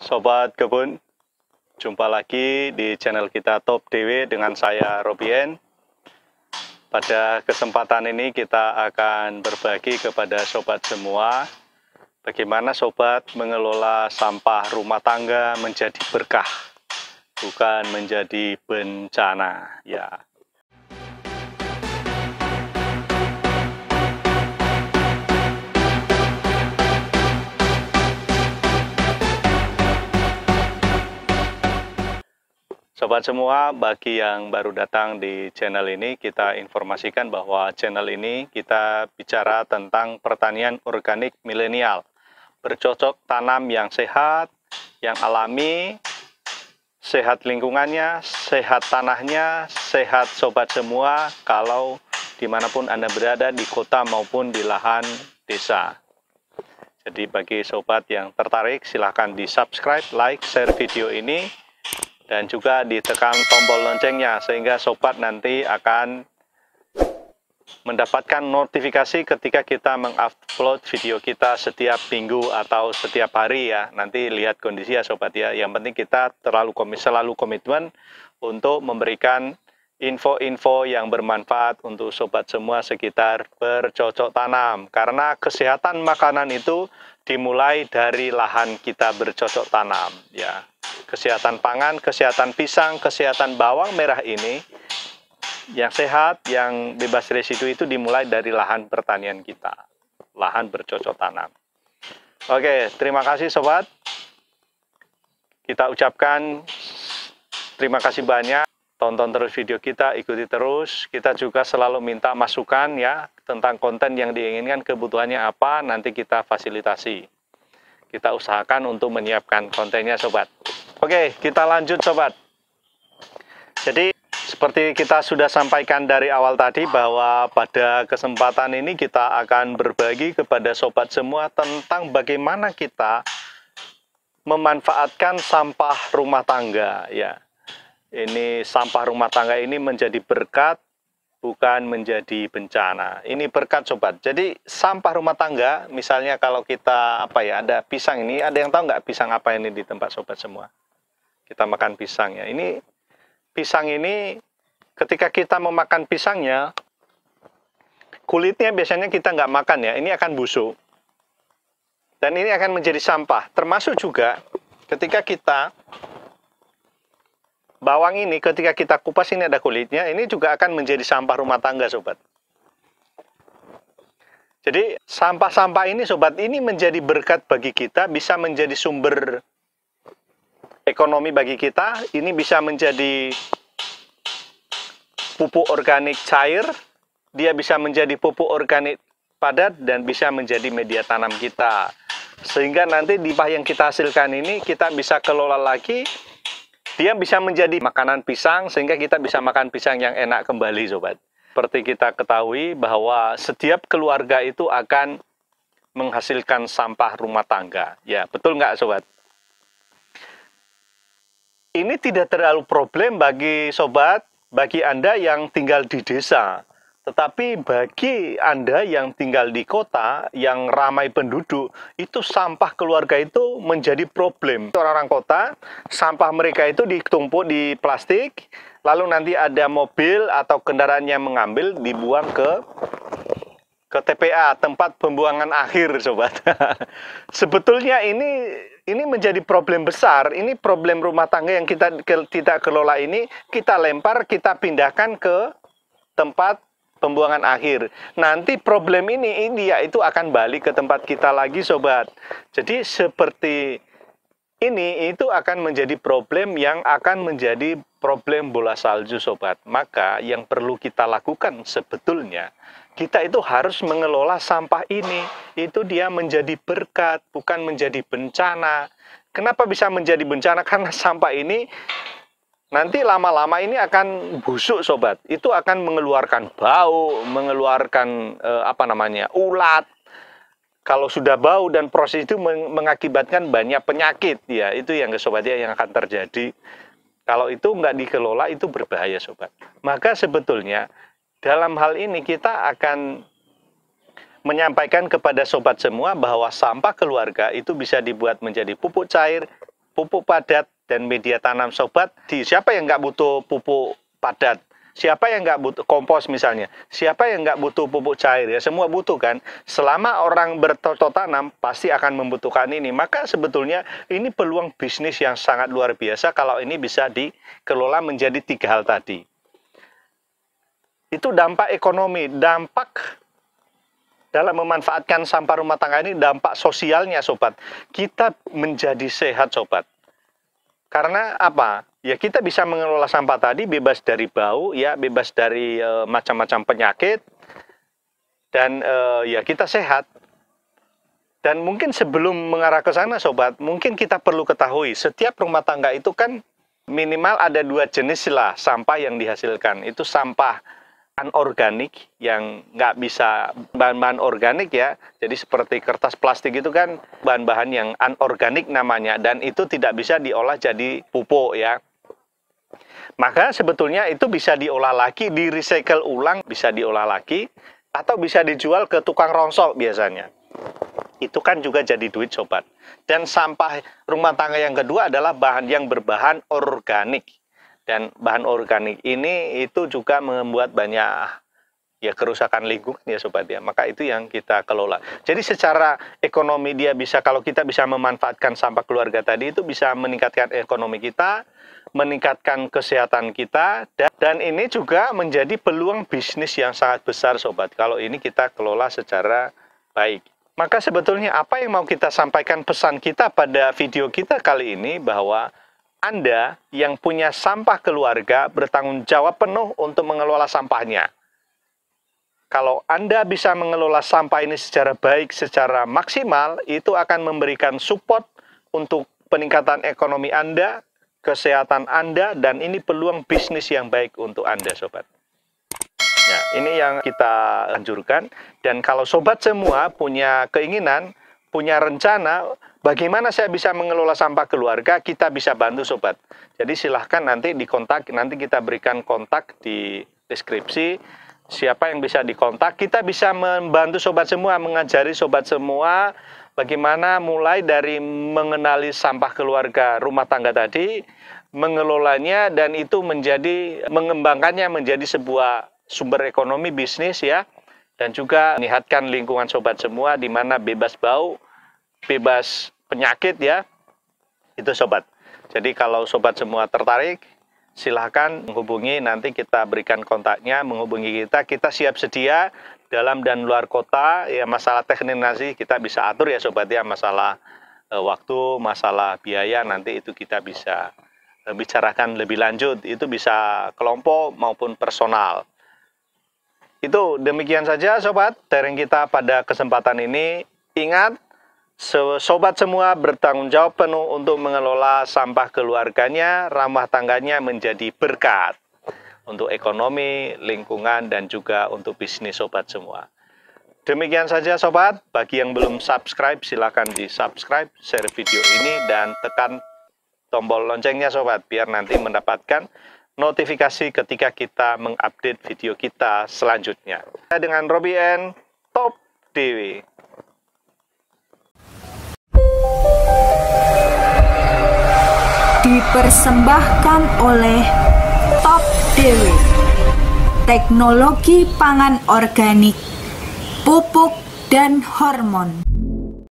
Sobat Kebun, jumpa lagi di channel kita Top DW dengan saya Robien. Pada kesempatan ini kita akan berbagi kepada sobat semua bagaimana sobat mengelola sampah rumah tangga menjadi berkah, bukan menjadi bencana. Ya. Sobat semua, bagi yang baru datang di channel ini, kita informasikan bahwa channel ini kita bicara tentang pertanian organik milenial. Bercocok tanam yang sehat, yang alami, sehat lingkungannya, sehat tanahnya, sehat sobat semua, kalau dimanapun Anda berada, di kota maupun di lahan desa. Jadi bagi sobat yang tertarik, silahkan di subscribe, like, share video ini, dan juga ditekan tombol loncengnya sehingga sobat nanti akan mendapatkan notifikasi ketika kita mengupload video kita setiap minggu atau setiap hari ya. Nanti lihat kondisi ya sobat ya. Yang penting kita selalu komitmen untuk memberikan info-info yang bermanfaat untuk sobat semua sekitar bercocok tanam. Karena kesehatan makanan itu dimulai dari lahan kita bercocok tanam ya. Kesehatan pangan, kesehatan pisang, kesehatan bawang merah ini yang sehat, yang bebas residu itu dimulai dari lahan pertanian kita, lahan bercocok tanam. Oke, terima kasih sobat. Kita ucapkan terima kasih banyak. Tonton terus video kita, ikuti terus. Kita juga selalu minta masukan ya tentang konten yang diinginkan, kebutuhannya apa, nanti kita fasilitasi. Kita usahakan untuk menyiapkan kontennya sobat. Oke, kita lanjut sobat. Jadi seperti kita sudah sampaikan dari awal tadi bahwa pada kesempatan ini kita akan berbagi kepada sobat semua tentang bagaimana kita memanfaatkan sampah rumah tangga ya. Ini sampah rumah tangga ini menjadi berkat, bukan menjadi bencana. Ini berkat sobat. Jadi sampah rumah tangga, misalnya kalau kita ada pisang ini, ada yang tahu nggak pisang apa ini di tempat sobat semua? Kita makan pisang ya. Ini pisang ini ketika kita memakan pisangnya, kulitnya biasanya kita nggak makan ya. Ini akan busuk. Dan ini akan menjadi sampah. Termasuk juga ketika kita bawang ini ketika kita kupas ini ada kulitnya, ini juga akan menjadi sampah rumah tangga sobat. Jadi sampah-sampah ini sobat, ini menjadi berkat bagi kita, bisa menjadi sumber ekonomi bagi kita, ini bisa menjadi pupuk organik cair, dia bisa menjadi pupuk organik padat, dan bisa menjadi media tanam kita. Sehingga nanti limbah yang kita hasilkan ini kita bisa kelola lagi, dia bisa menjadi makanan pisang, sehingga kita bisa makan pisang yang enak kembali sobat. Seperti kita ketahui bahwa setiap keluarga itu akan menghasilkan sampah rumah tangga. Ya, betul nggak sobat? Ini tidak terlalu problem bagi sobat, bagi Anda yang tinggal di desa. Tetapi bagi Anda yang tinggal di kota, yang ramai penduduk, itu sampah keluarga itu menjadi problem. Orang-orang kota, sampah mereka itu ditumpuk di plastik, lalu nanti ada mobil atau kendaraan yang mengambil, dibuang ke TPA, tempat pembuangan akhir, sobat. Sebetulnya ini menjadi problem besar. Ini problem rumah tangga yang kita tidak kelola ini, kita lempar, kita pindahkan ke tempat pembuangan akhir. Nanti problem ini dia itu akan balik ke tempat kita lagi sobat. Jadi seperti ini itu akan menjadi problem yang akan menjadi problem bola salju sobat. Maka yang perlu kita lakukan sebetulnya, kita itu harus mengelola sampah ini. Itu dia menjadi berkat, bukan menjadi bencana. Kenapa bisa menjadi bencana? Karena sampah ini nanti lama-lama ini akan busuk sobat. Itu akan mengeluarkan bau, mengeluarkan ulat. Kalau sudah bau dan proses itu mengakibatkan banyak penyakit ya. Itu yang sobat ya yang akan terjadi. Kalau itu nggak dikelola itu berbahaya sobat. Maka sebetulnya dalam hal ini kita akan menyampaikan kepada sobat semua bahwa sampah keluarga itu bisa dibuat menjadi pupuk cair, pupuk padat dan media tanam sobat. Siapa yang nggak butuh pupuk padat? Siapa yang nggak butuh kompos misalnya? Siapa yang nggak butuh pupuk cair? Ya semua butuh kan. Selama orang bercocok tanam pasti akan membutuhkan ini. Maka sebetulnya ini peluang bisnis yang sangat luar biasa kalau ini bisa dikelola menjadi 3 hal tadi. Itu dampak ekonomi, dampak dalam memanfaatkan sampah rumah tangga ini, dampak sosialnya sobat. Kita menjadi sehat sobat. Karena apa? Ya kita bisa mengelola sampah tadi bebas dari bau, ya bebas dari macam-macam penyakit, dan ya kita sehat. Dan mungkin sebelum mengarah ke sana sobat, mungkin kita perlu ketahui setiap rumah tangga itu kan minimal ada 2 jenis lah sampah yang dihasilkan. Itu sampah anorganik yang nggak bisa bahan-bahan organik ya. Jadi seperti kertas plastik itu kan bahan-bahan yang anorganik namanya, dan itu tidak bisa diolah jadi pupuk ya. Maka sebetulnya itu bisa diolah lagi, di recycle ulang, bisa diolah lagi, atau bisa dijual ke tukang rongsok biasanya. Itu kan juga jadi duit sobat. Dan sampah rumah tangga yang kedua adalah bahan yang berbahan organik. Dan bahan organik ini itu juga membuat banyak ya kerusakan lingkungan ya sobat ya. Maka itu yang kita kelola. Jadi secara ekonomi dia bisa, kalau kita bisa memanfaatkan sampah keluarga tadi, itu bisa meningkatkan ekonomi kita, meningkatkan kesehatan kita, dan ini juga menjadi peluang bisnis yang sangat besar sobat kalau ini kita kelola secara baik. Maka sebetulnya apa yang mau kita sampaikan, pesan kita pada video kita kali ini, bahwa Anda yang punya sampah keluarga bertanggung jawab penuh untuk mengelola sampahnya. Kalau Anda bisa mengelola sampah ini secara baik, secara maksimal, itu akan memberikan support untuk peningkatan ekonomi Anda, kesehatan Anda, dan ini peluang bisnis yang baik untuk Anda sobat. Nah, ini yang kita anjurkan. Dan kalau sobat semua punya keinginan, punya rencana, bagaimana saya bisa mengelola sampah keluarga, kita bisa bantu sobat. Jadi silahkan nanti dikontak, nanti kita berikan kontak di deskripsi. Siapa yang bisa dikontak, kita bisa membantu sobat semua, mengajari sobat semua bagaimana mulai dari mengenali sampah keluarga rumah tangga tadi, mengelolanya, dan itu mengembangkannya menjadi sebuah sumber ekonomi bisnis ya, dan juga menyehatkan lingkungan sobat semua, di mana bebas bau, bebas penyakit ya, itu sobat. Jadi kalau sobat semua tertarik, silahkan menghubungi, nanti kita berikan kontaknya, menghubungi kita siap sedia dalam dan luar kota ya. Masalah teknis nanti kita bisa atur ya sobat ya, masalah waktu, masalah biaya, nanti itu kita bisa bicarakan lebih lanjut, itu bisa kelompok maupun personal. Itu demikian saja sobat sharing kita pada kesempatan ini. Ingat, sobat semua bertanggung jawab penuh untuk mengelola sampah keluarganya, rumah tangganya menjadi berkat untuk ekonomi, lingkungan, dan juga untuk bisnis sobat semua. Demikian saja sobat. Bagi yang belum subscribe, silakan di subscribe, share video ini, dan tekan tombol loncengnya sobat, biar nanti mendapatkan notifikasi ketika kita mengupdate video kita selanjutnya. Saya dengan Robby N, Top DW. Dipersembahkan oleh Top DW, teknologi pangan organik, pupuk dan hormon.